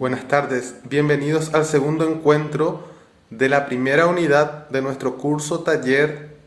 Buenas tardes, bienvenidos al segundo encuentro de la primera unidad de nuestro curso taller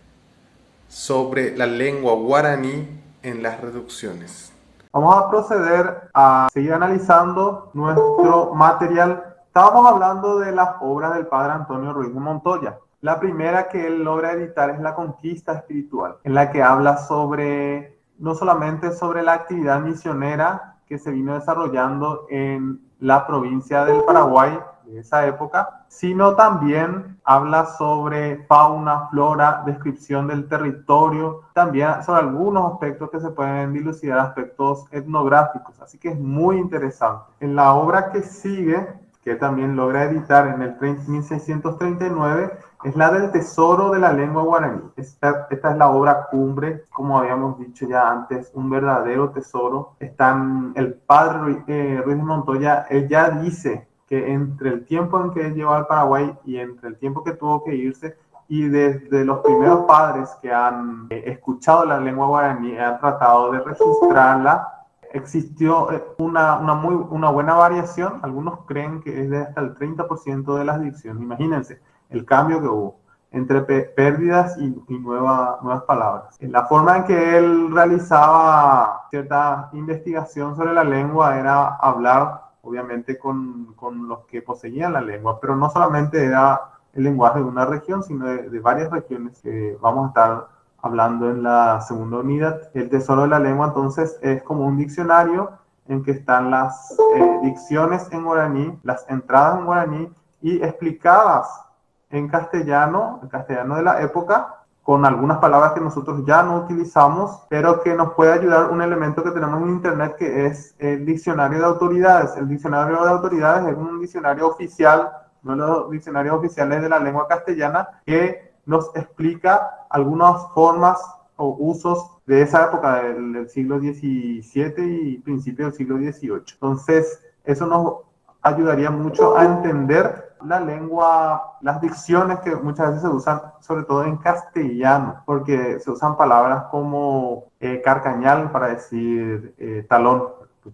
sobre la lengua guaraní en las reducciones. Vamos a proceder a seguir analizando nuestro material. Estábamos hablando de las obras del padre Antonio Ruiz de Montoya. La primera que él logra editar es La Conquista Espiritual, en la que habla sobre, no solamente sobre la actividad misionera que se vino desarrollando en la provincia del Paraguay de esa época, sino también habla sobre fauna, flora, descripción del territorio, también sobre algunos aspectos que se pueden dilucidar, aspectos etnográficos, así que es muy interesante. En la obra que sigue, que también logra editar en el 1639, es la del Tesoro de la Lengua Guaraní. Esta es la obra cumbre, como habíamos dicho ya antes, un verdadero tesoro. Están el padre Ruiz de Montoya, él ya dice que entre el tiempo en que él llegó al Paraguay y entre el tiempo que tuvo que irse, y desde los primeros padres que han escuchado la lengua guaraní, han tratado de registrarla, existió una buena variación. Algunos creen que es de hasta el 30% de las dicciones. Imagínense el cambio que hubo entre pérdidas y nuevas palabras. La forma en que él realizaba cierta investigación sobre la lengua era hablar, obviamente, con los que poseían la lengua, pero no solamente era el lenguaje de una región, sino de varias regiones que vamos a estar hablando en la segunda unidad. El Tesoro de la Lengua, entonces, es como un diccionario en que están las dicciones en guaraní, las entradas en guaraní y explicadas en castellano de la época, con algunas palabras que nosotros ya no utilizamos, pero que nos puede ayudar un elemento que tenemos en Internet, que es el diccionario de autoridades. El diccionario de autoridades es un diccionario oficial, uno de los diccionarios oficiales de la lengua castellana, que nos explica algunas formas o usos de esa época del siglo XVII y principio del siglo XVIII. Entonces, eso nos ayudaría mucho a entender la lengua, las dicciones que muchas veces se usan, sobre todo en castellano, porque se usan palabras como carcañal para decir talón,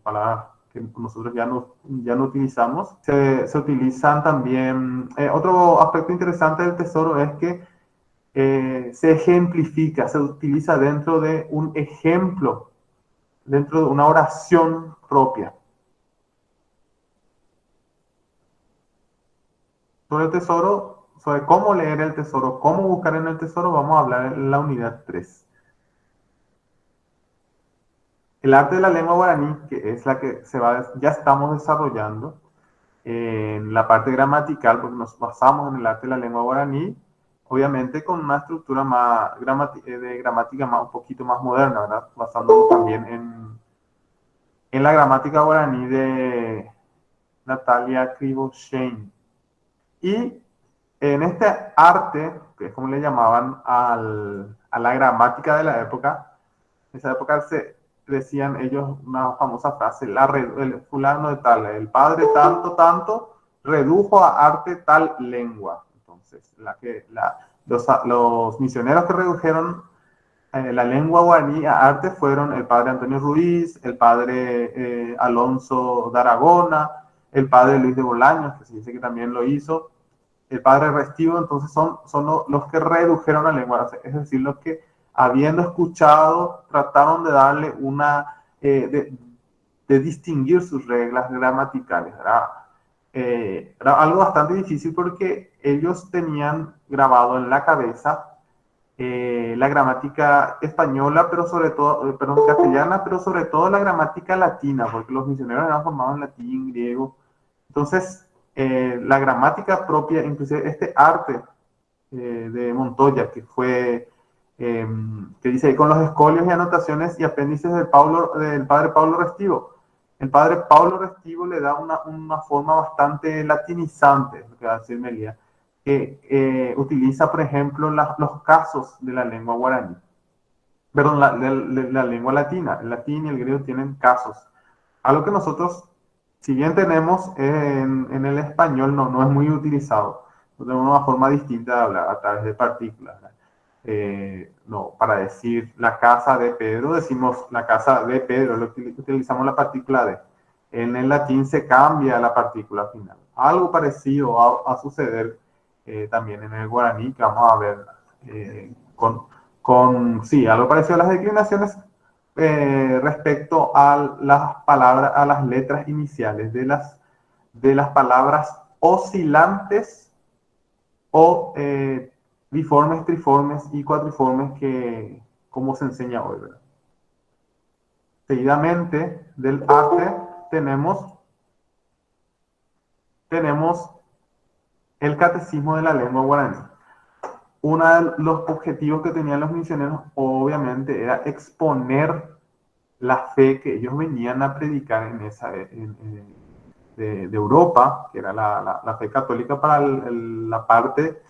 palabras que nosotros ya no utilizamos. Se utilizan también, otro aspecto interesante del tesoro es que se ejemplifica, se utiliza dentro de un ejemplo, dentro de una oración propia. Sobre el tesoro, sobre cómo leer el tesoro, cómo buscar en el tesoro, vamos a hablar en la unidad 3. El arte de la lengua guaraní, que es la que ya estamos desarrollando en la parte gramatical, porque nos basamos en el arte de la lengua guaraní, obviamente con una estructura de gramática un poquito más moderna, ¿verdad? Basándonos también en la gramática guaraní de Natalia Krivoshein. Y en este arte, que es como le llamaban a la gramática de la época, en esa época se decían ellos una famosa frase, el fulano de tal, el padre tanto, redujo a arte tal lengua. Entonces, los misioneros que redujeron la lengua guaraní a arte fueron el padre Antonio Ruiz, el padre Alonso de Aragona, el padre Luis de Bolaños, que se dice que también lo hizo, el padre Restivo. Entonces son los que redujeron la lengua, es decir, los que, habiendo escuchado, trataron de darle de distinguir sus reglas gramaticales. Era algo bastante difícil porque ellos tenían grabado en la cabeza la gramática española, pero sobre todo, perdón, castellana, pero sobre todo la gramática latina, porque los misioneros eran formados en latín, griego. Entonces, la gramática propia, inclusive este arte de Montoya, que dice ahí con los escolios y anotaciones y apéndices del padre Pablo Restivo. El padre Pablo Restivo le da una forma bastante latinizante, lo que va a decir Melia, que utiliza, por ejemplo, los casos de la lengua guaraní. Perdón, la lengua latina. El latín y el griego tienen casos. Algo que nosotros, si bien tenemos en el español, no es muy utilizado. Tenemos una forma distinta de hablar a través de partículas. No, para decir la casa de Pedro, decimos la casa de Pedro, utilizamos la partícula de. en el latín se cambia la partícula final. Algo parecido va a suceder también en el guaraní, que vamos a ver sí, algo parecido a las declinaciones respecto a las palabras, a las letras iniciales de las palabras oscilantes o biformes, triformes y cuatriformes que como se enseña hoy, ¿verdad? Seguidamente del arte tenemos el catecismo de la lengua guaraní. Uno de los objetivos que tenían los misioneros obviamente era exponer la fe que ellos venían a predicar de Europa, que era la fe católica para la parte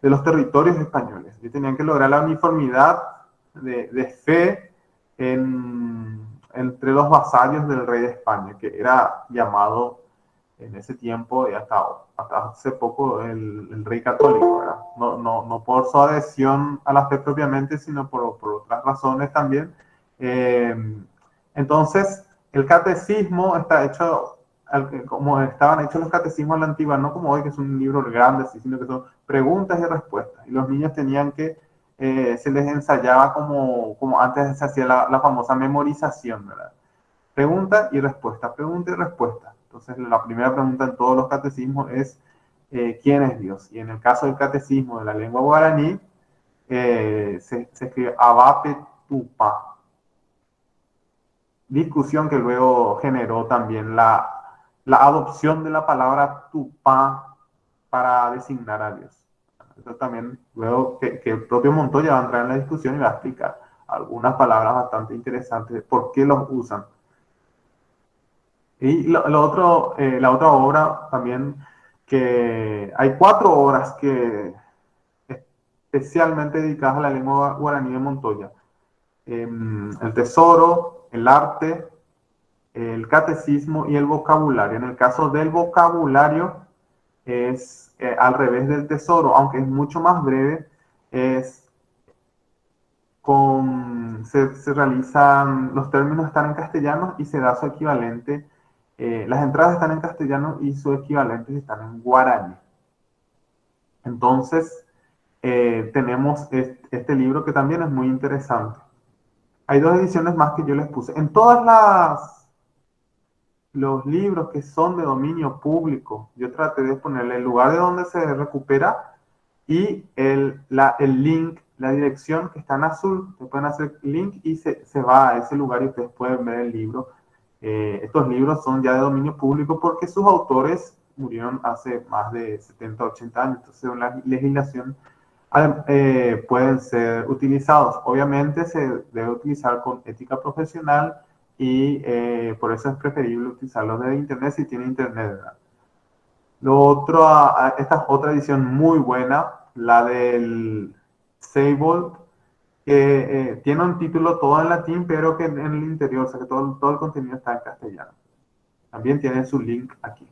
de los territorios españoles. Y tenían que lograr la uniformidad de fe entre los vasallos del rey de España, que era llamado en ese tiempo y hasta hace poco el rey católico, ¿verdad? No por su adhesión a la fe propiamente, sino por otras razones también. Entonces, el catecismo está hecho como estaban hechos los catecismos en la antigua, no como hoy, que es un libro grande, sino que son preguntas y respuestas. Y los niños tenían que, se les ensayaba como antes se hacía la famosa memorización, ¿verdad? Pregunta y respuesta, pregunta y respuesta. Entonces, la primera pregunta en todos los catecismos es, ¿quién es Dios? Y en el caso del catecismo de la lengua guaraní, se escribe Abape Tupa. Discusión que luego generó también la adopción de la palabra Tupá para designar a Dios. Eso también, luego que el propio Montoya va a entrar en la discusión y va a explicar algunas palabras bastante interesantes de por qué los usan. Y la otra obra también, que hay 4 obras que especialmente dedicadas a la lengua guaraní de Montoya. El tesoro, el arte, el catecismo y el vocabulario. En el caso del vocabulario es al revés del tesoro, aunque es mucho más breve, se realizan, los términos están en castellano y se da su equivalente. Las entradas están en castellano y su equivalente están en guaraní. Entonces, tenemos este libro que también es muy interesante. Hay 2 ediciones más que yo les puse. En los libros que son de dominio público, yo traté de ponerle el lugar de donde se recupera y el link, la dirección que está en azul. Se pueden hacer link y se va a ese lugar y ustedes pueden ver el libro. Estos libros son ya de dominio público porque sus autores murieron hace más de 70, 80 años. Entonces, la legislación pueden ser utilizados. Obviamente se debe utilizar con ética profesional y por eso es preferible utilizarlos de internet si tiene internet, ¿verdad? Lo otro, esta es otra edición muy buena, la del Sable, que tiene un título todo en latín, pero que en el interior, o sea que todo el contenido está en castellano. También tiene su link aquí.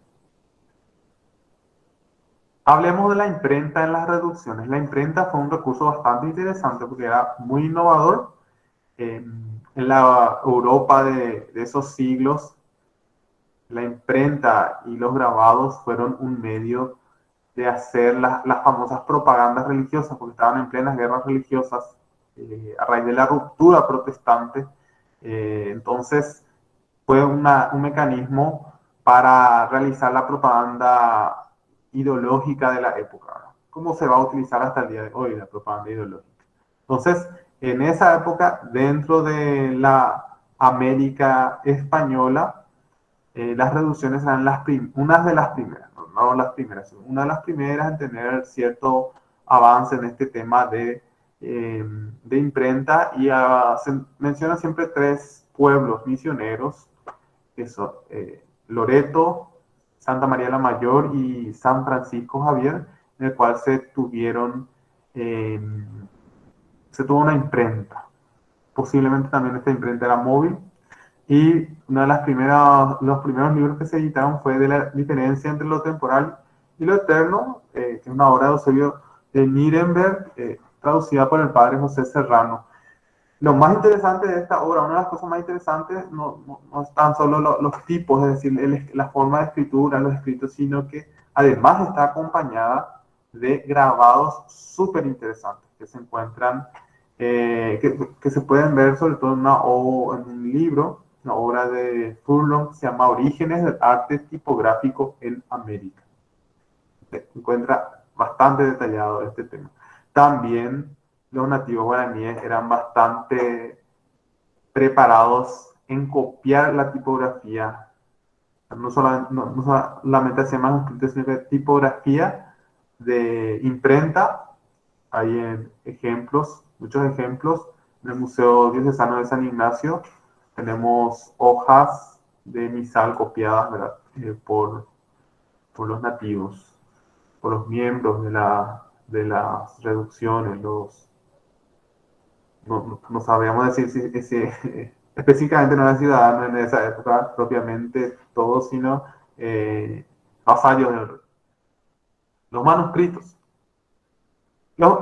Hablemos de la imprenta en las reducciones. La imprenta fue un recurso bastante interesante porque era muy innovador. En la Europa de esos siglos, la imprenta y los grabados fueron un medio de hacer las famosas propagandas religiosas, porque estaban en plenas guerras religiosas a raíz de la ruptura protestante. Entonces, fue un mecanismo para realizar la propaganda ideológica de la época, ¿verdad? ¿Cómo se va a utilizar hasta el día de hoy la propaganda ideológica? Entonces, en esa época, dentro de la América española, las reducciones eran unas de las primeras, no las primeras, una de las primeras en tener cierto avance en este tema de imprenta, y se menciona siempre 3 pueblos misioneros, que son Loreto, Santa María la Mayor y San Francisco Javier, en el cual se tuvo una imprenta. Posiblemente también esta imprenta era móvil. Y uno de los primeros libros que se editaron fue de la diferencia entre lo temporal y lo eterno, que es una obra de Eusebio de Nirenberg, traducida por el padre José Serrano. Lo más interesante de esta obra, una de las cosas más interesantes, no es tan solo los tipos, es decir, la forma de escritura, los escritos, sino que además está acompañada de grabados súper interesantes que se encuentran, que se pueden ver sobre todo en un libro, una obra de Furlong que se llama Orígenes del arte tipográfico en América. Se encuentra bastante detallado este tema. También los nativos guaraníes eran bastante preparados en copiar la tipografía, no solamente hacían manuscritos, sino que tipografía de imprenta. Hay ejemplos, muchos ejemplos. En el Museo Diocesano de San Ignacio tenemos hojas de misal copiadas, ¿verdad? Por los nativos, por los miembros de las reducciones, no sabríamos decir si específicamente no eran ciudadanos en esa época propiamente todos, sino vasallos del rey. Los manuscritos. Los,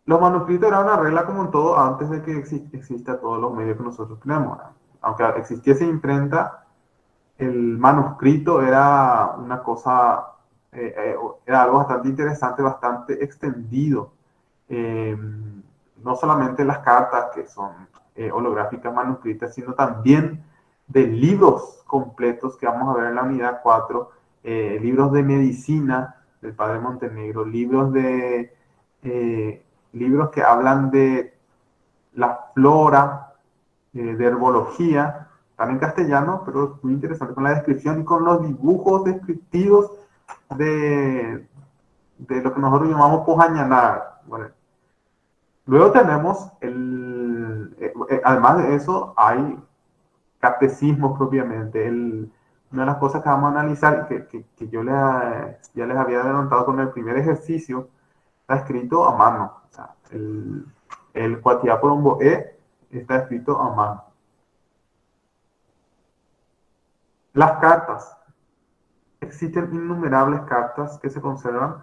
los manuscritos eran una regla como en todo antes de que exista todos los medios que nosotros tenemos. ¿Verdad? Aunque existiese imprenta, el manuscrito era una cosa, era algo bastante interesante, bastante extendido. Eh, no solamente las cartas que son holográficas manuscritas, sino también de libros completos que vamos a ver en la unidad 4, libros de medicina del padre Montenegro, libros que hablan de la flora, de herbología, están en castellano, pero es muy interesante con la descripción y con los dibujos descriptivos de lo que nosotros llamamos pojañanar. Bueno, luego tenemos además de eso, hay catecismos propiamente. Una de las cosas que vamos a analizar, que yo ya les había adelantado con el primer ejercicio, está escrito a mano. O sea, el Cuatiá Poromboé está escrito a mano. Las cartas. Existen innumerables cartas que se conservan,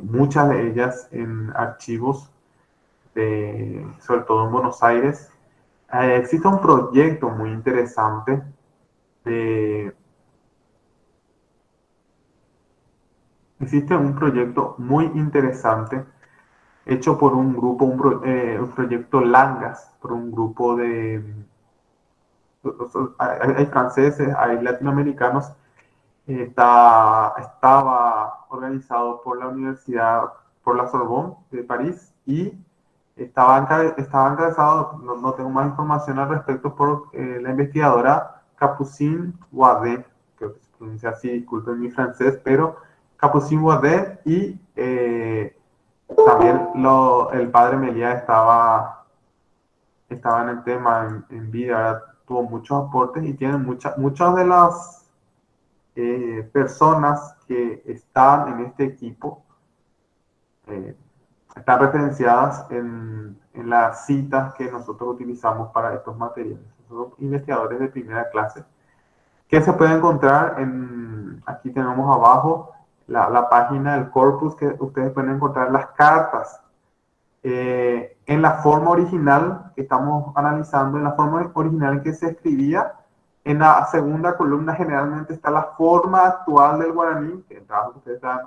muchas de ellas en archivos, sobre todo en Buenos Aires. Existe un proyecto muy interesante de, existe un proyecto muy interesante hecho por un grupo, un proyecto Langas, por un grupo hay franceses, hay latinoamericanos. Estaba organizado por la Universidad, por la Sorbonne de París, y estaba encabezado, no tengo más información al respecto, por la investigadora Capucine Guadet, creo que se pronuncia así, disculpen mi francés, pero Capucine Guadet, y también el padre Meliá estaba en el tema en vida, tuvo muchos aportes y tiene muchas de las personas que están en este equipo eh, están referenciadas en las citas que nosotros utilizamos para estos materiales. Son investigadores de primera clase que se puede encontrar aquí tenemos abajo la página del corpus, que ustedes pueden encontrar las cartas en la forma original que estamos analizando, en la forma original en que se escribía. En la segunda columna generalmente está la forma actual del guaraní, que es el trabajo que ustedes están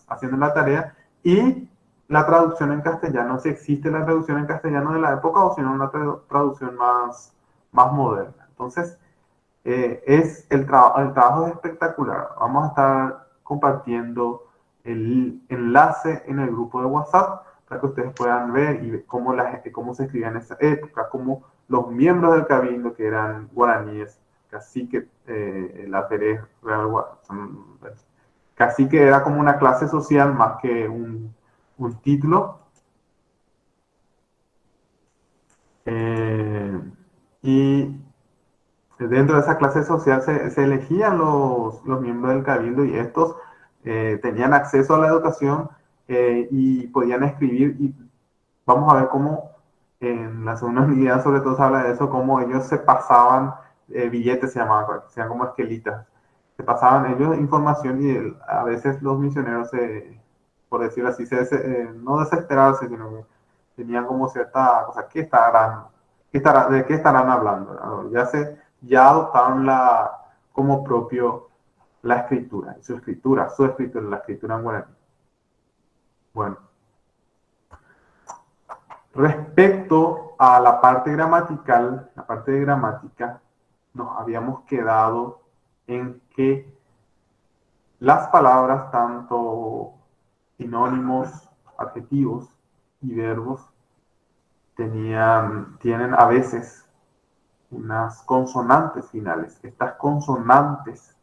haciendo en la tarea, y la traducción en castellano, si existe la traducción en castellano de la época o si no una traducción más moderna. Entonces, el trabajo es espectacular. Vamos a estar compartiendo el enlace en el grupo de WhatsApp para que ustedes puedan ver y ver cómo se escribía en esa época, cómo los miembros del cabildo, que eran guaraníes, cacique, la Pérez Real, cacique era como una clase social más que un título. Eh, y dentro de esa clase social se elegían los miembros del cabildo, y estos tenían acceso a la educación y podían escribir, y vamos a ver cómo en la segunda unidad sobre todo se habla de eso, cómo ellos se pasaban billetes, se llamaban, se llaman como esquelitas, se pasaban ellos información, y a veces los misioneros, por decirlo así, no desesperarse, sino tenían como cierta cosa, ¿de qué estarán hablando? ¿No? Ya adoptaron como propio la escritura, la escritura en guaraní. Bueno, respecto a la parte de gramática, nos habíamos quedado en que las palabras, tanto sinónimos, adjetivos y verbos, tienen a veces unas consonantes finales. Estas consonantes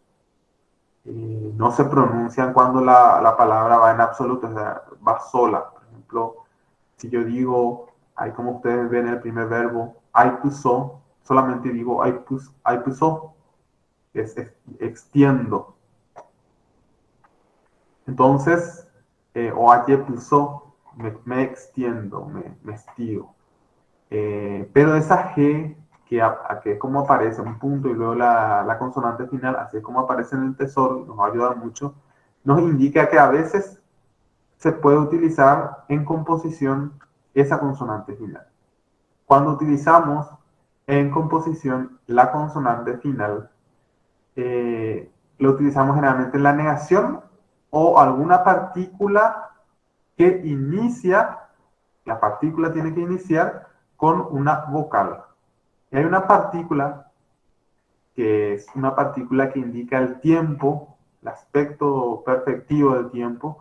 no se pronuncian cuando la palabra va en absoluto, o sea, va sola. Por ejemplo, si yo digo, ahí como ustedes ven el primer verbo, ay puso, solamente digo ay puso, extiendo. Entonces, o ay puso, me extiendo, me estiro. Pero esa G, que es como aparece un punto y luego la consonante final, así es como aparece en el tesoro, nos va a ayudar mucho, nos indica que a veces se puede utilizar en composición esa consonante final. Cuando utilizamos en composición la consonante final, lo utilizamos generalmente en la negación o alguna partícula que inicia, la partícula tiene que iniciar con una vocal. Y hay una partícula que es una partícula que indica el tiempo, el aspecto perfectivo del tiempo,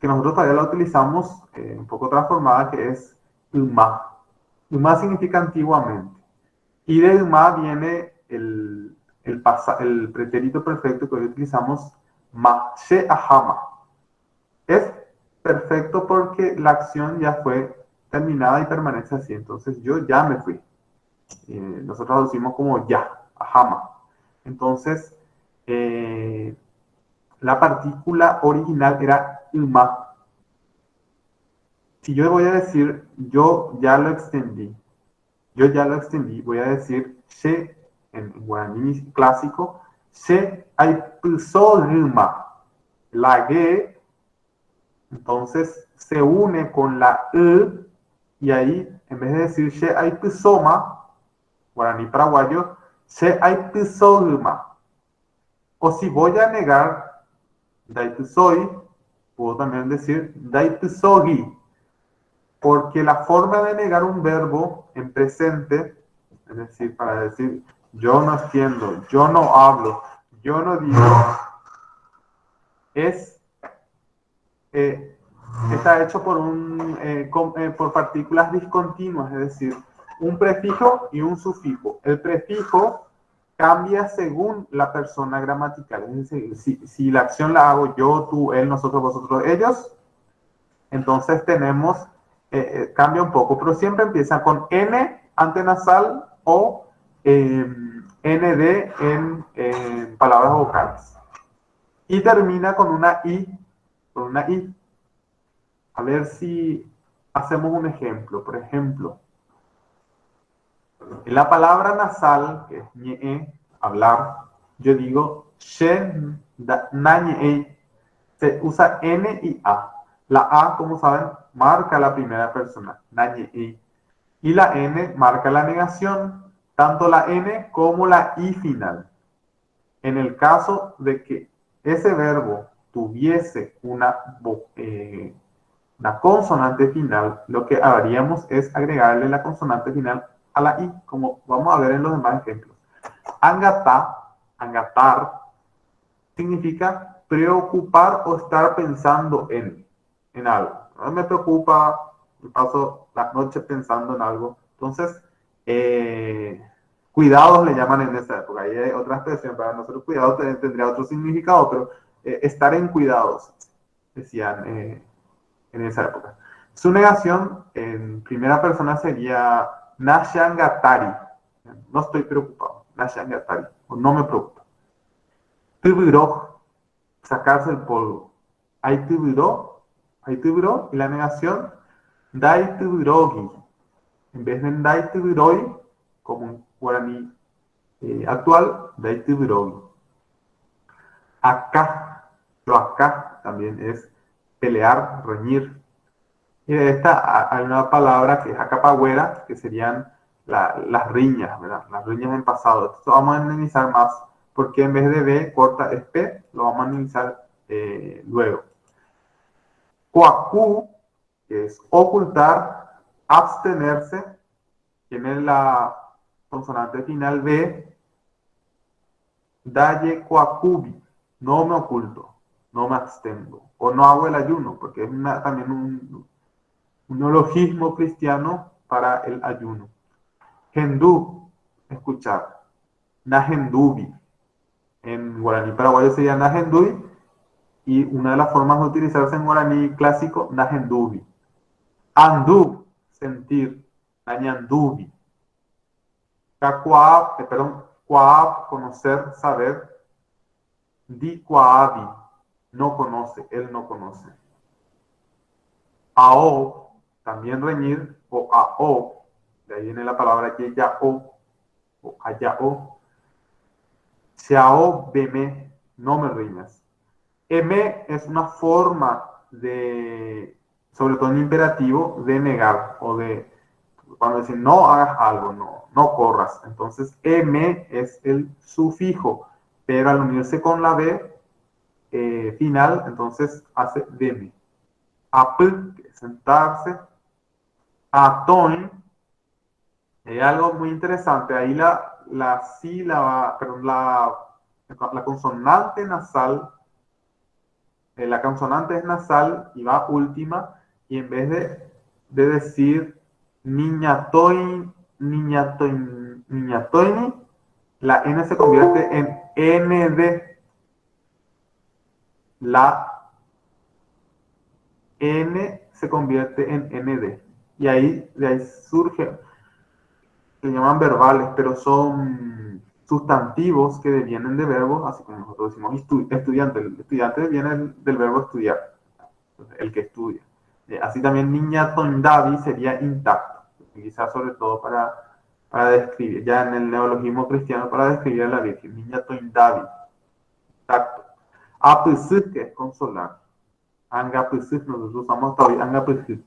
que nosotros todavía la utilizamos un poco transformada, que es uma. Uma significa antiguamente. Y de uma viene el pretérito perfecto que hoy utilizamos, ma, she, ahama. Es perfecto porque la acción ya fue terminada y permanece así. Entonces yo ya me fui. Nosotros traducimos como ya, ahama. Entonces, la partícula original era uma. Si yo voy a decir yo ya lo extendí, voy a decir se en guaraní clásico, se aipusogma. La G entonces se une con la E y ahí en vez de decir se aipusoma, guaraní paraguayo, se aipusogma. O si voy a negar daipusoi, puedo también decir daipusogi. Porque la forma de negar un verbo en presente, es decir, para decir yo no entiendo, yo no hablo, yo no digo, es, eh, está hecho por partículas discontinuas, es decir, un prefijo y un sufijo. El prefijo cambia según la persona gramatical, es decir, si la acción la hago yo, tú, él, nosotros, vosotros, ellos, entonces tenemos, cambia un poco, pero siempre empieza con N antenasal o ND en palabras vocales. Y termina con una I. A ver si hacemos un ejemplo. Por ejemplo, en la palabra nasal, que es ñe, hablar, yo digo shen, nañe, se usa N y A. La A, como saben, marca la primera persona, nañe. Y la N marca la negación, tanto la N como la I final. En el caso de que ese verbo tuviese una consonante final, lo que haríamos es agregarle la consonante final a la I, como vamos a ver en los demás ejemplos. Angatar, significa preocupar o estar pensando en algo. No me preocupa, me paso las noches pensando en algo. Entonces, cuidados le llaman en esa época. Ahí hay otra expresión para nosotros, cuidados tendría otro significado, pero estar en cuidados, decían en esa época. Su negación en primera persona sería Nashangatari. No estoy preocupado. Nashangatari. O no me preocupa. Tubiroj, sacarse el polvo. Hay tubiró, y la negación, dai tubirogi. En vez de dai tubiroi, como un guaraní actual, dai tubirogi. Acá, lo acá también es pelear, reñir. Y de esta hay una palabra que es acapaguera, que serían las riñas, ¿verdad? Las riñas en pasado. Esto vamos a analizar más, porque en vez de B corta es P, lo vamos a analizar luego. Coacú, que es ocultar, abstenerse, tiene la consonante final B, dalle coacubi, no me oculto, no me abstengo, o no hago el ayuno, porque es también un neologismo cristiano para el ayuno. Gendú, escuchar. Najendubi. En guaraní paraguayo sería Najendubi y una de las formas de utilizarse en guaraní clásico, Najendubi. Andú, sentir. Nañandubi. Kakuab, perdón, Kuab, conocer, saber. Di Kuabi, no conoce, él no conoce. Ao, también reñir, o ao, de ahí viene la palabra que ya o allá o. Xiao beme, no me riñas. M es una forma de, sobre todo en imperativo, de negar o de, cuando dicen no hagas algo, no corras. Entonces M es el sufijo, pero al unirse con la B final, entonces hace deme. Ap, sentarse. Atoin, hay algo muy interesante. Ahí la sílaba, perdón, la consonante nasal, la consonante es nasal y va última, y en vez de decir niñatoin, niñatoin, niñatoini, la N se convierte en ND. La N se convierte en ND. Y ahí, de ahí surge, se llaman verbales, pero son sustantivos que devienen de verbos, así como nosotros decimos estudiante. El estudiante viene del verbo estudiar, el que estudia. Así también niña tondavi sería intacto, quizás sobre todo para describir, ya en el neologismo cristiano, para describir a la Virgen. Niña tondavi, intacto. Apusuk, que es consolar. Angapusuk, nosotros usamos todavía angapusuk.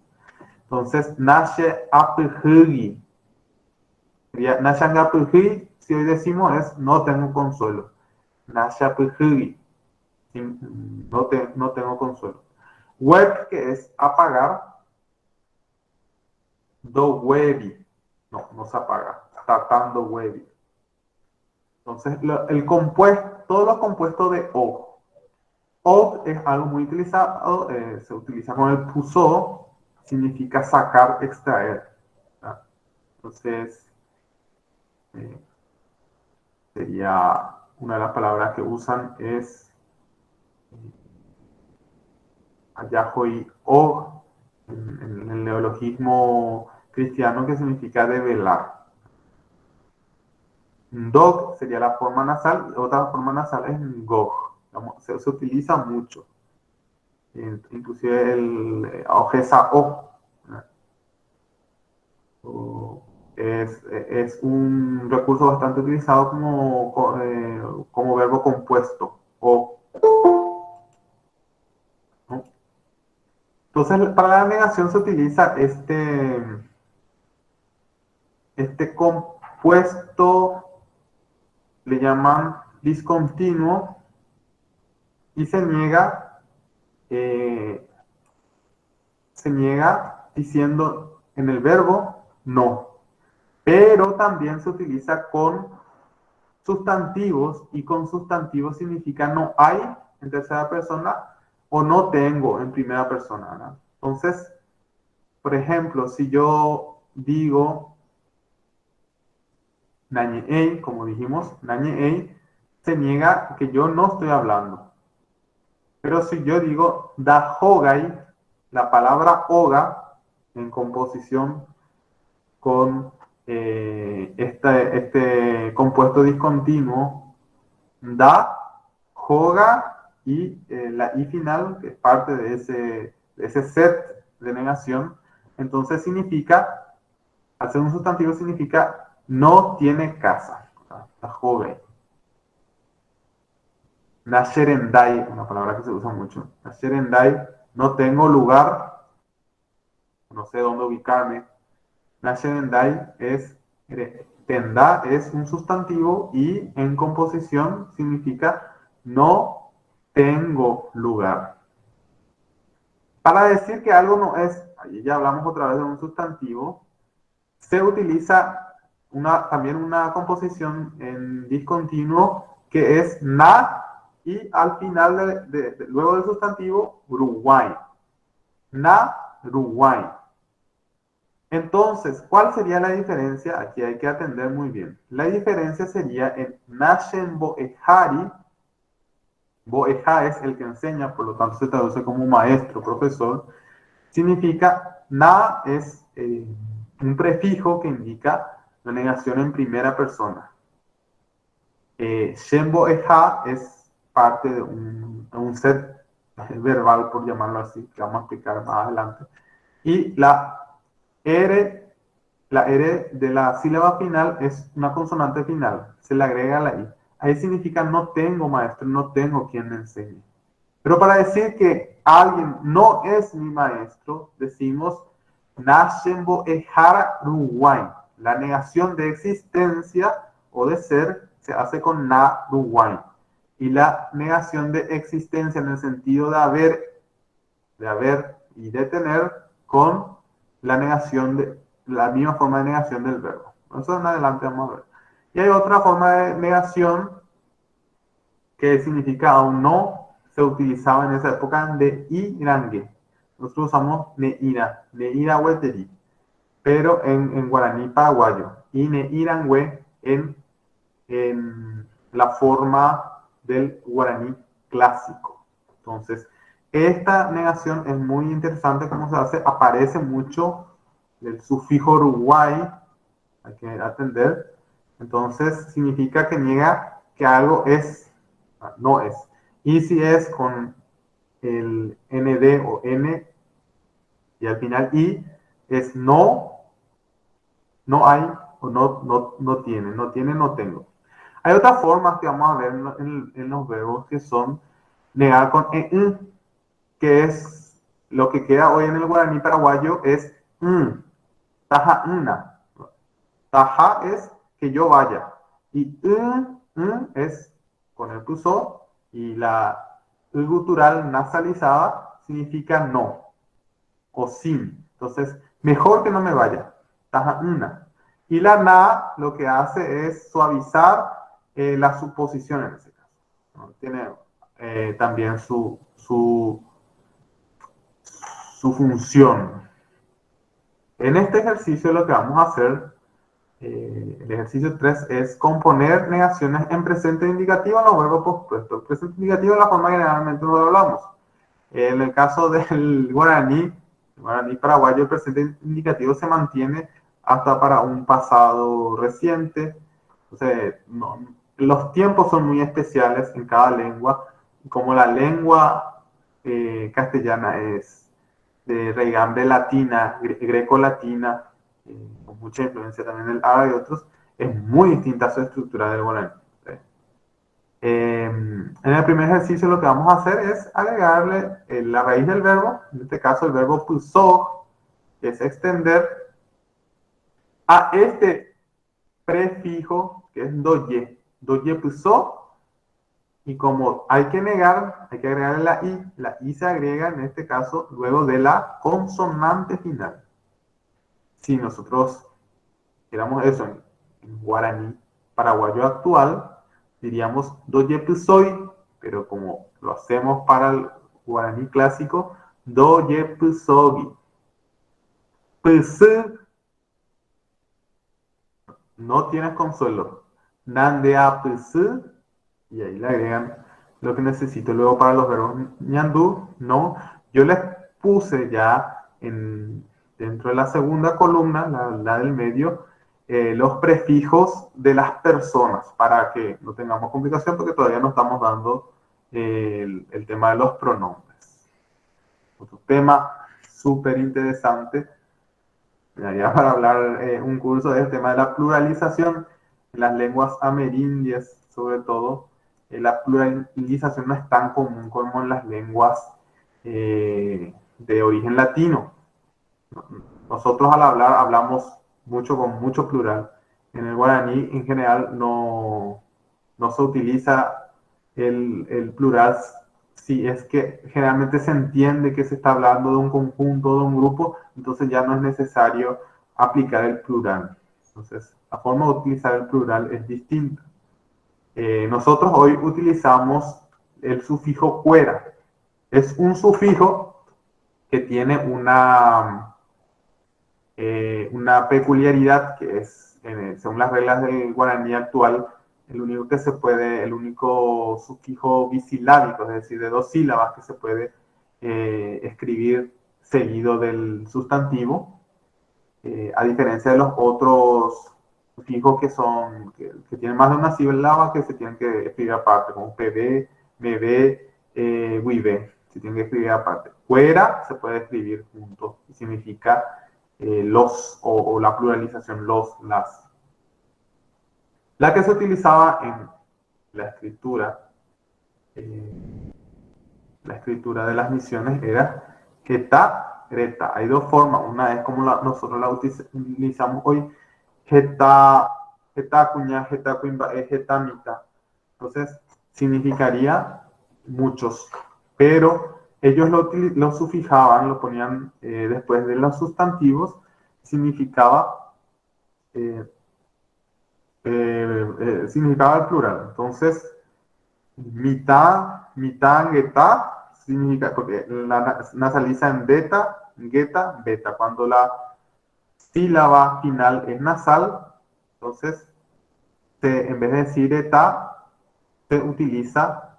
Entonces, nashe apuhugi. Nashangapuhi, si hoy decimos, es no tengo consuelo. Nashapuhi, no tengo consuelo. Web, que es apagar. Do webi, no se apaga. Tratando webi. Entonces, el compuesto, todos los compuestos de O. O es algo muy utilizado, se utiliza con el puso, significa sacar, extraer. ¿Verdad? Entonces, eh, sería una de las palabras que usan es Ayahoy o en el neologismo cristiano que significa develar. Dog sería la forma nasal, y otra forma nasal es gog. Se utiliza mucho. Inclusive el ojesa es un recurso bastante utilizado como verbo compuesto. O, ¿no? Entonces, para la negación se utiliza este compuesto, le llaman discontinuo, y eh, se niega diciendo en el verbo no. Pero también se utiliza con sustantivos, y con sustantivos significa no hay en tercera persona o no tengo en primera persona, ¿no? Entonces, por ejemplo, si yo digo nañeei, como dijimos, nañeei, se niega que yo no estoy hablando. Pero si yo digo da hogai, la palabra hoga en composición con este compuesto discontinuo, da, hoga y la i final, que es parte de ese set de negación, entonces significa, al ser un sustantivo significa no tiene casa, la joven. Nasherendai, una palabra que se usa mucho. Nasherendai, no tengo lugar no sé dónde ubicarme. Nascendai es, tenda es un sustantivo y en composición significa no tengo lugar. Para decir que algo no es, ahí ya hablamos otra vez de un sustantivo, se utiliza también una composición en discontinuo que es na y al final, luego del sustantivo, Uruguay. Na, Uruguay. Entonces, ¿cuál sería la diferencia? Aquí hay que atender muy bien. La diferencia sería en Nashen Boehari. Boeja es el que enseña, por lo tanto se traduce como maestro, profesor. Significa, na es un prefijo que indica la negación en primera persona. Shenbo Eha es parte de un set verbal, por llamarlo así, que vamos a explicar más adelante. Y la R de la sílaba final es una consonante final, se le agrega la I. Ahí significa no tengo maestro, no tengo quien me enseñe. Pero para decir que alguien no es mi maestro, decimos Nashembo Ehara Ruwai. La negación de existencia o de ser se hace con Na Ruwai. Y la negación de existencia en el sentido de haber y de tener con la negación de la misma forma de negación del verbo. Eso en adelante vamos a ver. Y hay otra forma de negación que significa aún no, se utilizaba en esa época de irangue. Nosotros usamos neira weteri, pero en guaraní paraguayo. Y neirangüe en la forma del guaraní clásico. Entonces, esta negación es muy interesante cómo se hace. Aparece mucho el sufijo uruguay, hay que atender. Entonces, significa que niega que algo es, no es. Y si es con el nd o n y al final i, es no, no hay o no tiene, no tiene, no tengo. Hay otras formas que vamos a ver en los verbos que son negar con en, que es lo que queda hoy en el guaraní paraguayo es taja una. Taja es que yo vaya. Y es con el puso y la gutural nasalizada significa no o sin. Entonces, mejor que no me vaya. Taja una. Y la na lo que hace es suavizar la suposición en ese caso, ¿no? Tiene también su función. En este ejercicio lo que vamos a hacer, el ejercicio 3, es componer negaciones en presente indicativo en los verbos pospuestos. Presente indicativo es la forma que generalmente nos hablamos. En el caso del guaraní paraguayo, el presente indicativo se mantiene hasta para un pasado reciente. Entonces, los tiempos son muy especiales en cada lengua. Como la lengua castellana es de raigambre latina, greco-latina, con mucha influencia también del árabe y otros, es muy distinta a su estructura del guaraní. En el primer ejercicio lo que vamos a hacer es agregarle la raíz del verbo, en este caso el verbo puso, que es extender, a este prefijo que es doye. Doye puso, y como hay que negar, hay que agregarle la I se agrega en este caso luego de la consonante final. Si nosotros queramos eso en guaraní paraguayo actual, diríamos doye pusoy, pero como lo hacemos para el guaraní clásico, doye pusogi. Psu no tienes consuelo. Nandea psu, y ahí le agregan lo que necesito. Luego para los verbos ñandú, no. Yo les puse ya dentro de la segunda columna, la del medio, los prefijos de las personas para que no tengamos complicación porque todavía no estamos dando el tema de los pronombres. Otro tema súper interesante, ya para hablar un curso del tema de la pluralización en las lenguas amerindias, sobre todo. La pluralización no es tan común como en las lenguas de origen latino. Nosotros al hablar hablamos mucho con mucho plural. En el guaraní en general no se utiliza el plural si es que generalmente se entiende que se está hablando de un conjunto, de un grupo, entonces ya no es necesario aplicar el plural. Entonces, la forma de utilizar el plural es distinta. Nosotros hoy utilizamos el sufijo cuera. Es un sufijo que tiene una peculiaridad que es, según las reglas del guaraní actual, el único sufijo bisilábico, es decir, de dos sílabas que se puede escribir seguido del sustantivo, a diferencia de los otros sufijos que tienen más de una sílaba que se tienen que escribir aparte, como PB, MB, WIB, se tienen que escribir aparte. Fuera se puede escribir juntos y significa los o la pluralización los, las. La que se utilizaba en la escritura, la escritura de las misiones era geta, greta. Hay dos formas. Una es como nosotros la utilizamos hoy, geta, geta cuña, geta cuimba, geta mitad. Entonces, significaría muchos, pero ellos lo sufijaban, lo ponían después de los sustantivos, significaba eh, significaba el plural. Entonces, mitad, mitad, geta, significa, porque la nasaliza en beta, geta, beta. Cuando la sílaba final es nasal, entonces, en vez de decir eta, se utiliza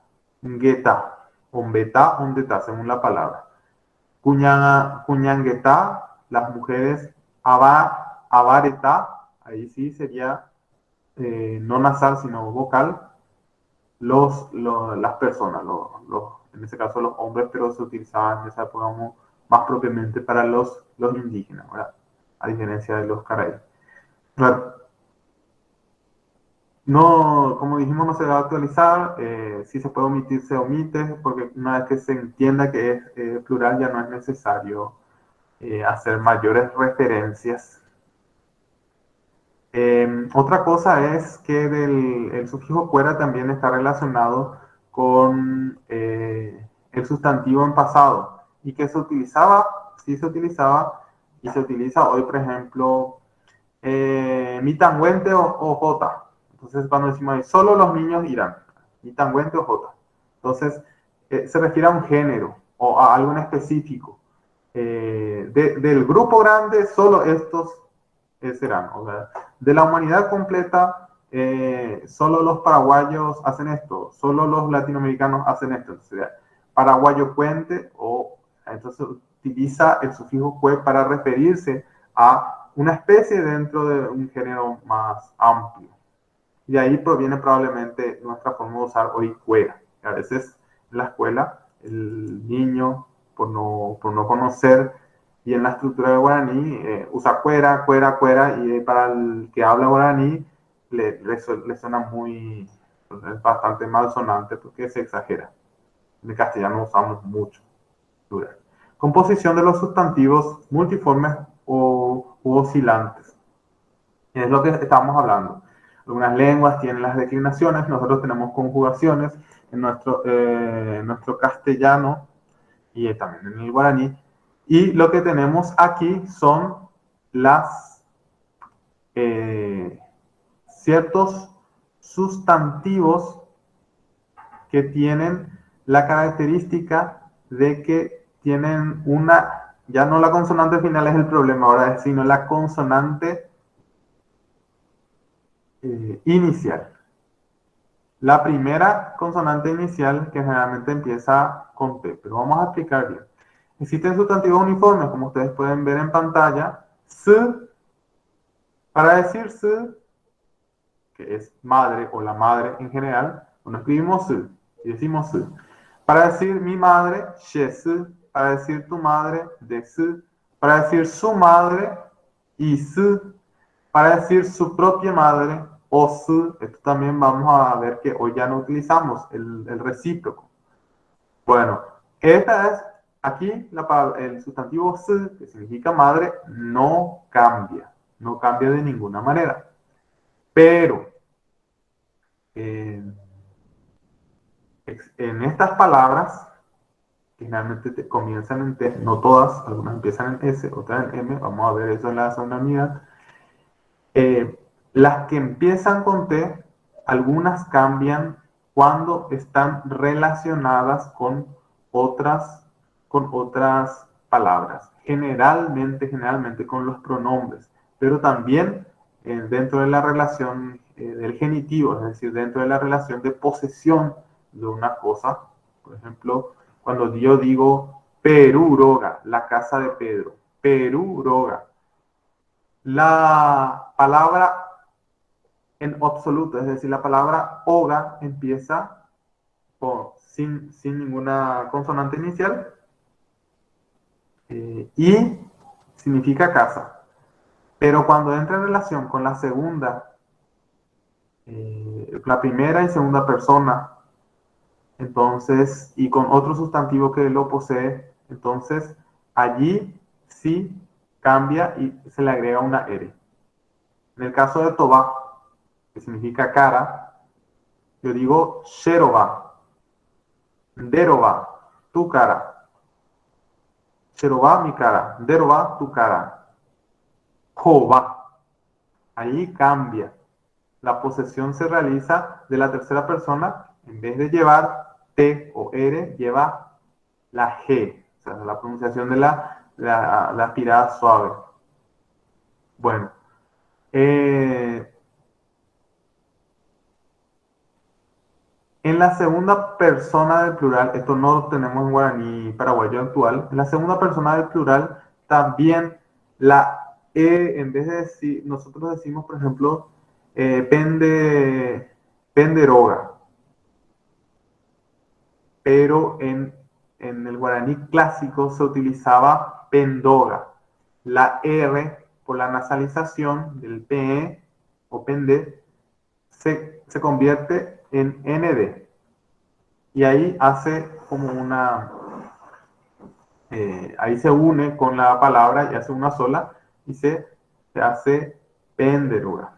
geta, o beta, o beta, según la palabra. Cuñangueta, las mujeres, abareta, ahí sí sería no nasal, sino vocal, las personas, en ese caso los hombres, pero se utilizaban en esa época más propiamente para los indígenas, ¿verdad? A diferencia de los caraíbas. No, como dijimos, no se va a actualizar, si se puede omitir, se omite, porque una vez que se entienda que es plural ya no es necesario hacer mayores referencias. Otra cosa es que el sufijo cuera también está relacionado con el sustantivo en pasado y que se utilizaba, sí se utilizaba y se utiliza hoy, por ejemplo, mitangüente o jota. Entonces, cuando decimos ahí, solo los niños irán, mitangüente o jota. Entonces, se refiere a un género o a algo en específico. Del grupo grande, solo estos serán. O sea, de la humanidad completa, solo los paraguayos hacen esto, solo los latinoamericanos hacen esto. O sea, paraguayo cuente, o entonces utiliza el sufijo cue para referirse a una especie dentro de un género más amplio. Y de ahí proviene probablemente nuestra forma de usar hoy cuera. A veces en la escuela el niño, por no conocer bien la estructura de guaraní, usa cuera, cuera, cuera, y para el que habla guaraní le suena muy, es bastante malsonante porque se exagera. En el castellano usamos mucho plural. Composición de los sustantivos multiformes u oscilantes. Es lo que estamos hablando. Algunas lenguas tienen las declinaciones, nosotros tenemos conjugaciones en nuestro castellano y también en el guaraní. Y lo que tenemos aquí son las ciertos sustantivos que tienen la característica de que tienen ya no la consonante final es el problema ahora, sino la consonante inicial. La primera consonante inicial que generalmente empieza con T, pero vamos a explicar bien. Existen sustantivos uniformes, como ustedes pueden ver en pantalla. S, para decir S, que es madre o la madre en general, bueno, escribimos S y decimos S. Para decir mi madre, shes. Para decir tu madre, des. Para decir su madre, is. Para decir su propia madre, os. Esto también vamos a ver que hoy ya no utilizamos el recíproco. Bueno, esta es Aquí el sustantivo s, que significa madre, no cambia de ninguna manera. Pero en estas palabras, que generalmente comienzan en T, no todas, algunas empiezan en S, otras en M, vamos a ver eso en la segunda unidad. Las que empiezan con T, algunas cambian cuando están relacionadas con otras palabras, generalmente con los pronombres, pero también dentro de la relación del genitivo, es decir, dentro de la relación de posesión de una cosa. Por ejemplo, cuando yo digo Peruroga, la casa de Pedro, Peruroga, la palabra en absoluto, es decir, la palabra oga empieza sin ninguna consonante inicial y significa casa. Pero cuando entra en relación con la segunda, la primera y segunda persona, entonces, y con otro sustantivo que lo posee, entonces allí sí cambia y se le agrega una R. En el caso de Toba, que significa cara, yo digo Sheroba, Deroba, tu cara. Sheroba, mi cara. Deroba, tu cara. Joba. Ahí cambia. La posesión se realiza de la tercera persona. En vez de llevar T o R, lleva la G. O sea, la pronunciación de la aspirada suave. Bueno. En la segunda persona del plural, esto no lo tenemos en guaraní paraguayo actual, en la segunda persona del plural también la E, en vez de decir, nosotros decimos, por ejemplo, penderoga, pero en el guaraní clásico se utilizaba pendoga. La R, por la nasalización del PE o pende, se convierte en ND. Y ahí hace como ahí se une con la palabra y hace una sola y se hace penderuga.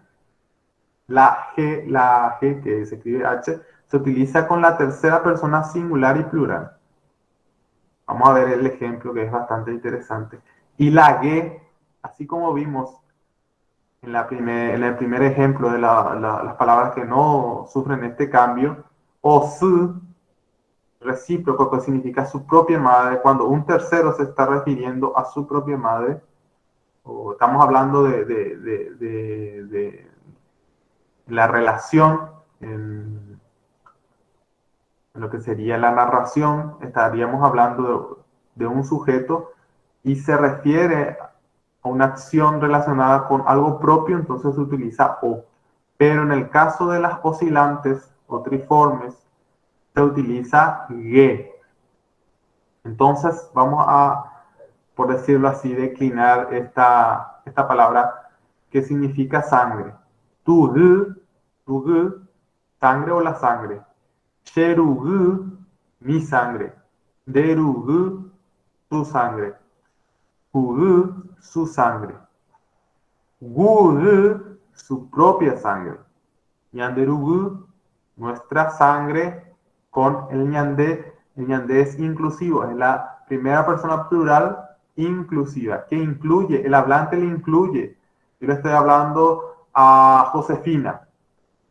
La G, que se escribe H, se utiliza con la tercera persona singular y plural. Vamos a ver el ejemplo que es bastante interesante. Y la G, así como vimos en el primer ejemplo de las palabras que no sufren este cambio, o su, recíproco, que significa su propia madre, cuando un tercero se está refiriendo a su propia madre, o estamos hablando de la relación en lo que sería la narración, estaríamos hablando de un sujeto y se refiere a una acción relacionada con algo propio, entonces se utiliza o. Pero en el caso de las oscilantes o triformes, se utiliza ge. Entonces vamos a, por decirlo así, declinar esta palabra que significa sangre. Tu sangre o la sangre. Cherugu, mi sangre. Derugu, tu sangre. Ugu, su sangre. Gugu, su propia sangre. Ñanderugu, nuestra sangre, con el ñandé. El ñandé es inclusivo, es la primera persona plural inclusiva, que incluye, el hablante le incluye. Yo le estoy hablando a Josefina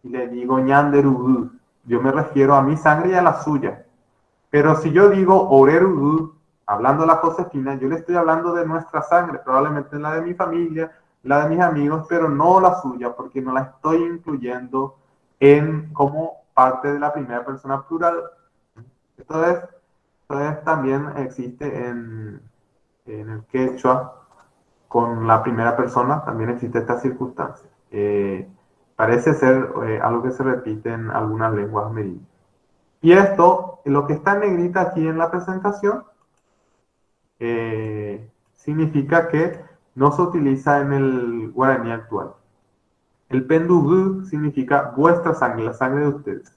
y le digo ñanderugu. Yo me refiero a mi sangre y a la suya. Pero si yo digo orerugu, hablando a la Josefina, yo le estoy hablando de nuestra sangre, probablemente la de mi familia, la de mis amigos, pero no la suya, porque no la estoy incluyendo como parte de la primera persona plural. Entonces también existe en el quechua, con la primera persona, también existe esta circunstancia. Parece ser algo que se repite en algunas lenguas amerindias. Y esto, lo que está en negrita aquí en la presentación, significa que no se utiliza en el guaraní actual. El pendugu significa vuestra sangre, la sangre de ustedes.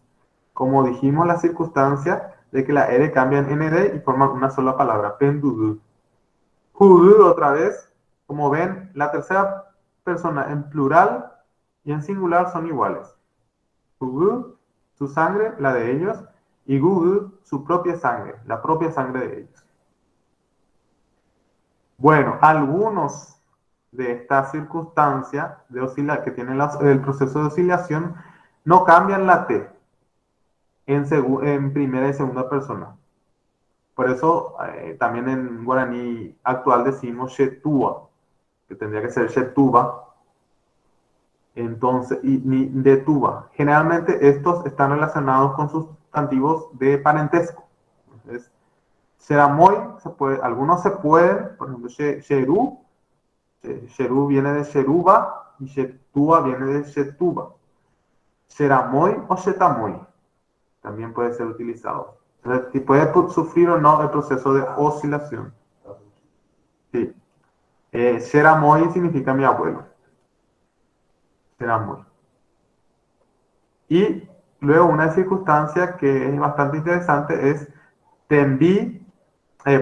Como dijimos, la circunstancia de que la R cambia en ND y forman una sola palabra, pendudu. Hudu, otra vez, como ven, la tercera persona en plural y en singular son iguales. Hudu, su sangre, la de ellos, y Gugu, su propia sangre, la propia sangre de ellos. Bueno, algunos de estas circunstancias que tienen el proceso de oscilación no cambian la T en primera y segunda persona. Por eso también en guaraní actual decimos Shetua, que tendría que ser Shetuba, entonces, y ni de tuba. Generalmente estos están relacionados con sustantivos de parentesco. Entonces, Sheramoy, algunos se pueden, por ejemplo, Sheru, Sheru viene de Sheruba y Shetua viene de Shetuba. Sheramoy o Shetamoy también puede ser utilizado. Entonces, si puede sufrir o no el proceso de oscilación. Sí. Sheramoy significa mi abuelo. Sheramoy. Y luego una circunstancia que es bastante interesante es Tembi.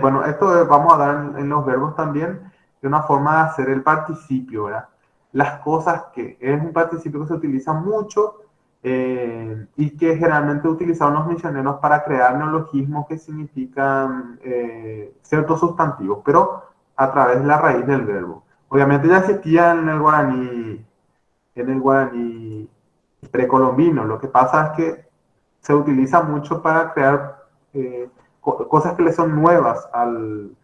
Bueno, esto vamos a dar en los verbos también de una forma de hacer el participio, ¿verdad? Las cosas que es un participio que se utiliza mucho y que generalmente utilizaron los misioneros para crear neologismos que significan ciertos sustantivos, pero a través de la raíz del verbo. Obviamente ya existía en el guaraní precolombino. Lo que pasa es que se utiliza mucho para crear cosas que le son nuevas al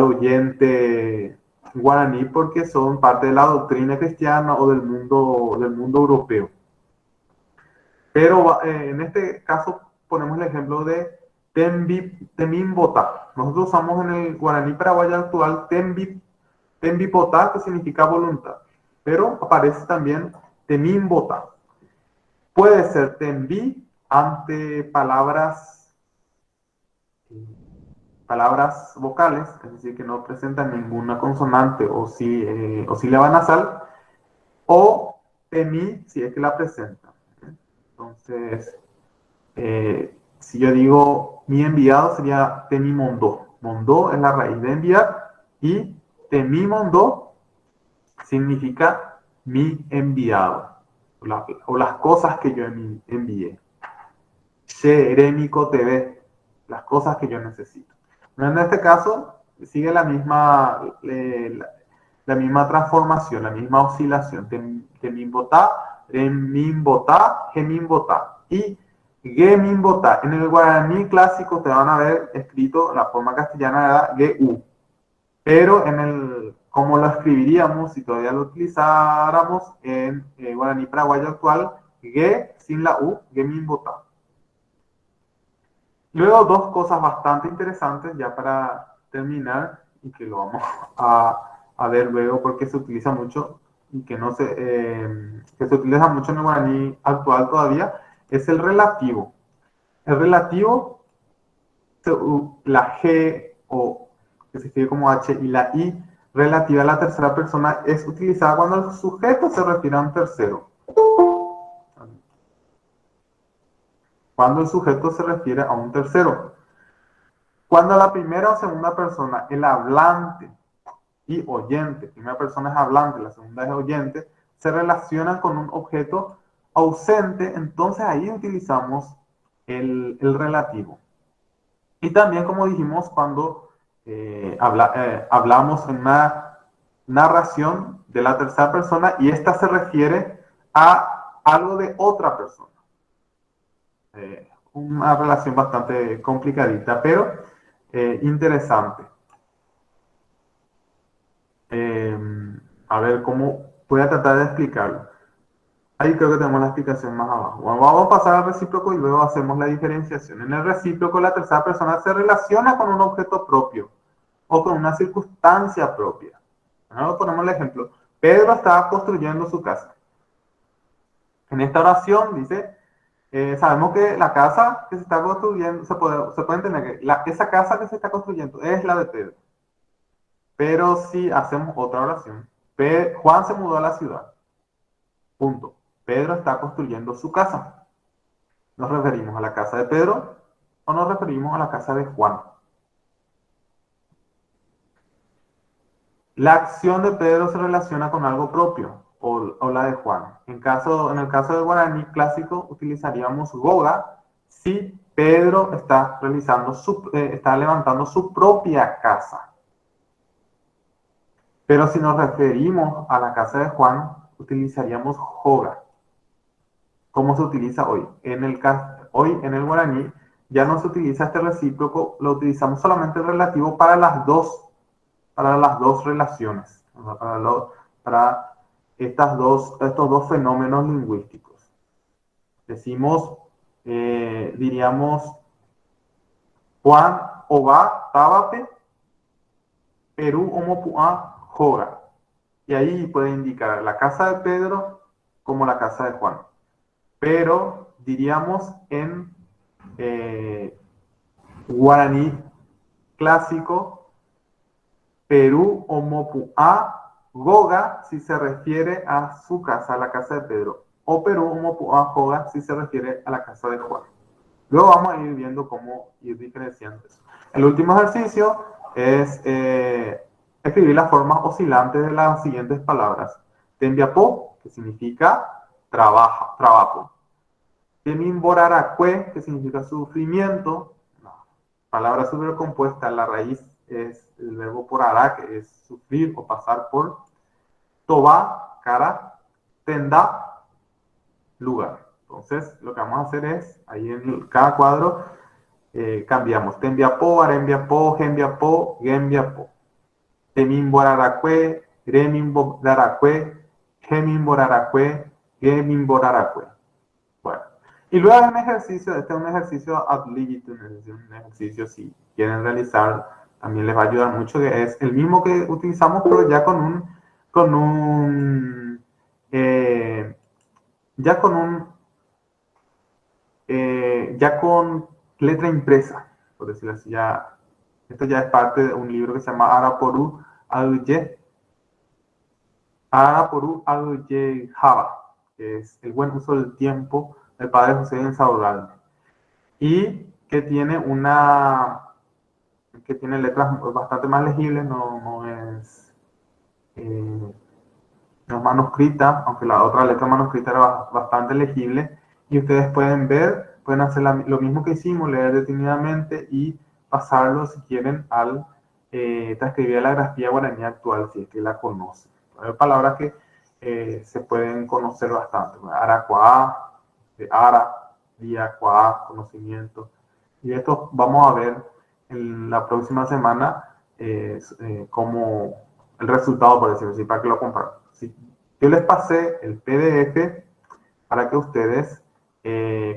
oyente guaraní porque son parte de la doctrina cristiana o del mundo europeo. Pero en este caso ponemos el ejemplo de Temimbota. Nosotros usamos en el guaraní paraguayo actual Tembipotá, que significa voluntad. Pero aparece también Temimbota. Puede ser tembi ante palabras vocales, es decir, que no presentan ninguna consonante o sílaba nasal, o temi si es que la presenta. Entonces, si yo digo mi enviado sería temi mondó. Mondó es la raíz de enviar y temi mondó significa mi enviado o las cosas que yo envié. Seremico TV, las cosas que yo necesito. En este caso, sigue la misma transformación, la misma oscilación. Temimbotá, remimbotá, gemimbotá. Y gemimbotá. En el guaraní clásico te van a ver escrito, la forma castellana era GU. Pero como lo escribiríamos si todavía lo utilizáramos en guaraní paraguayo actual, G sin la U, gemimbotá. Luego dos cosas bastante interesantes ya para terminar y que lo vamos a ver luego porque se utiliza mucho y que se utiliza mucho en el guaraní actual todavía, es el relativo. El relativo, la G o que se escribe como H y la I relativa a la tercera persona es utilizada cuando el sujeto se refiere a un tercero. Cuando el sujeto se refiere a un tercero. Cuando la primera o segunda persona, el hablante y oyente, primera persona es hablante, la segunda es oyente, se relacionan con un objeto ausente, entonces ahí utilizamos el relativo. Y también, como dijimos, cuando hablamos en una narración de la tercera persona y esta se refiere a algo de otra persona. Una relación bastante complicadita, pero interesante. A ver cómo voy a tratar de explicarlo. Ahí creo que tenemos la explicación más abajo. Bueno, vamos a pasar al recíproco y luego hacemos la diferenciación. En el recíproco, la tercera persona se relaciona con un objeto propio o con una circunstancia propia. Ahora ponemos el ejemplo. Pedro estaba construyendo su casa. En esta oración dice, sabemos que la casa que se está construyendo, se puede entender que esa casa que se está construyendo es la de Pedro. Pero si hacemos otra oración, Juan se mudó a la ciudad. Punto. Pedro está construyendo su casa. Nos referimos a la casa de Pedro o nos referimos a la casa de Juan. La acción de Pedro se relaciona con algo propio o la de Juan. En el caso del guaraní clásico utilizaríamos goga si Pedro está levantando su propia casa. Pero si nos referimos a la casa de Juan, utilizaríamos joga. ¿Cómo se utiliza hoy? Hoy en el guaraní ya no se utiliza este recíproco, lo utilizamos solamente el relativo para las dos relaciones, para estos dos fenómenos lingüísticos. Diríamos, Juan Oba Tabape, Perú Omopuá Joga. Y ahí puede indicar la casa de Pedro como la casa de Juan. Pero diríamos en guaraní clásico, Perú Omopuá Goga si se refiere a su casa, a la casa de Pedro. O Perú Omopuá Joga si se refiere a la casa de Juan. Luego vamos a ir viendo cómo ir diferenciando eso. El último ejercicio es escribir las formas oscilantes de las siguientes palabras. Tembiapó, que significa trabajo. Temimboraracue, que significa sufrimiento. No. Palabra supercompuesta, la raíz es el verbo por hará, que es sufrir o pasar por. Toba, cara. Tenda, lugar. Entonces, lo que vamos a hacer es, ahí en cada cuadro, cambiamos. Tembiapó, arembiapó, gembiapó, gembiapó. Temimboraracue, remimboraracue, gemimboraracue, gemimboraracue. Bueno, y luego un ejercicio, este es un ejercicio ad libitum, es decir, un ejercicio si quieren realizar, también les va a ayudar mucho, que es el mismo que utilizamos, pero ya ya con letra impresa, por decirlo así. Esto ya es parte de un libro que se llama Araporu Aduye Java, que es el buen uso del tiempo del padre José Insaurralde, y que tiene letras bastante más legibles, no es manuscrita, aunque la otra letra manuscrita era bastante legible, y ustedes pueden hacer lo mismo que hicimos, leer detenidamente y pasarlo, si quieren, al transcribir la grafía guaraní actual, si es que la conocen. Hay palabras que se pueden conocer bastante. Aracuá, ara, día, cuá, conocimiento. Y esto vamos a ver en la próxima semana como el resultado, por decirlo así, para que lo comparen. ¿Sí? Yo les pasé el PDF para que ustedes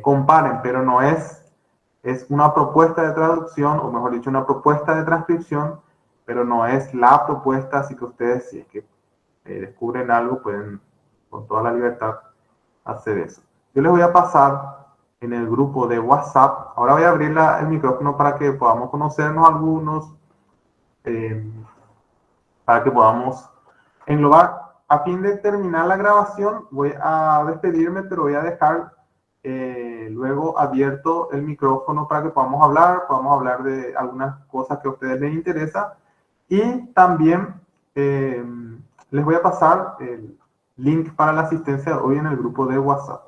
comparen, pero no es una propuesta de traducción, o mejor dicho, una propuesta de transcripción, pero no es la propuesta, así que ustedes, si es que descubren algo, pueden con toda la libertad hacer eso. Yo les voy a pasar en el grupo de WhatsApp. Ahora voy a abrir el micrófono para que podamos conocernos algunos, para que podamos englobar. A fin de terminar la grabación, voy a despedirme, pero voy a dejar luego abierto el micrófono para que podamos hablar de algunas cosas que a ustedes les interesa. Y también les voy a pasar el link para la asistencia hoy en el grupo de WhatsApp.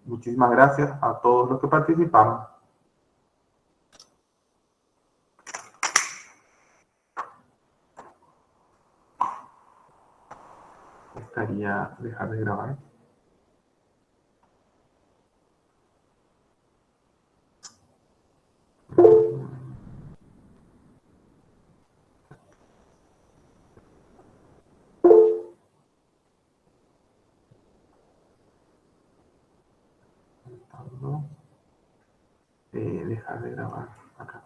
Muchísimas gracias a todos los que participaron. Estaría dejar de grabar. Dejar de grabar acá.